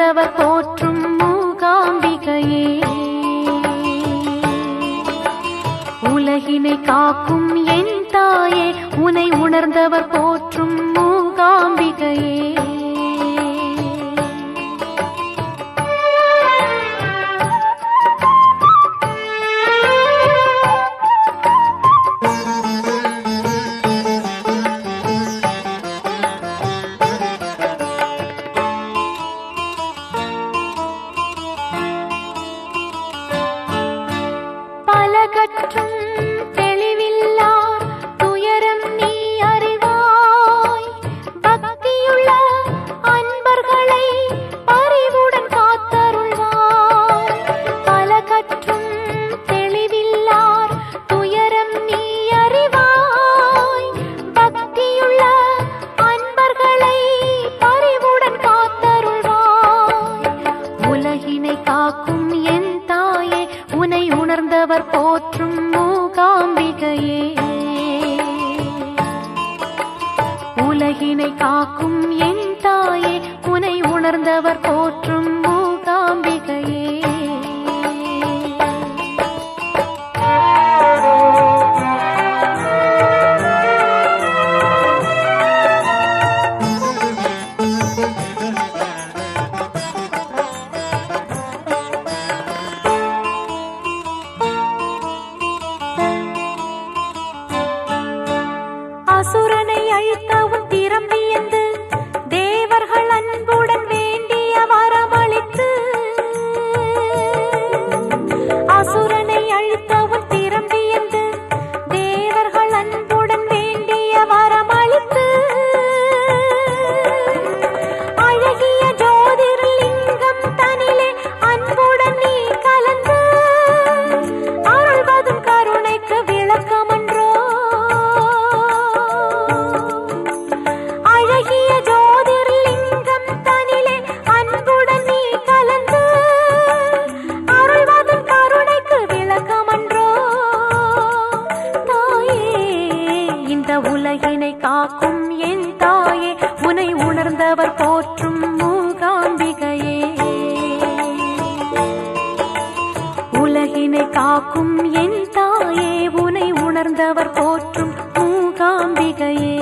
உணர்ந்தவர் போற்றும் மூகாம்பிகையே, உலகினை காக்கும் என் தாயே, உனை உணர்ந்தவர் போற்றும் மூகாம்பிகையே. பலகற்றும் தெளிவில்லார் துயரம் நீ அறிவாய், பக்தியுள்ள அன்பர்களை பரிவுடன் காத்தருள்வாய். பலகற்றும் தெளிவில்லார் துயரம் நீ அறிவாய், பக்தியுள்ள அன்பர்களை பரிவுடன் காத்தருள்வாய். உலகினை காக்கும் என் தாயே, உனை உணர்ந்தவர் போற்றும் மூகாம்பிகையே, உலகினை காக்கும் என் தாயே, உனை உணர்ந்தவர் போற்றும் மூகாம்பிகையே. அசுரனை அழித்தவும் திரும்பியந்து தேவர்கள் அன்புடன் வேண்டிய வரமளித்து, அசுரனை அழித்தவும் திரும்பியந்து தேவர்கள் அன்புடன் வேண்டிய வரமளித்து, அழகிய ஜோதிர்லிங்கம் தனிலே அன்புடன் நீ கலந்து அருள்வதும் கருணைக்கு விளக்கமன்றோ. அழகிய ஜோதிர்லிங்கம் தனிலே அன்புடன் நீ கலந்து அருள்வதும் கருணைக்கு விளக்கமன்றோ. தாயே, இந்த உலகினை காக்கும் என் தாயே, உனை உணர்ந்தவர் போற்றும் மூகாம்பிகையே, உலகினை காக்கும் என் தாயே, உனை உணர்ந்தவர் போற்றும் மூகாம்பிகையே.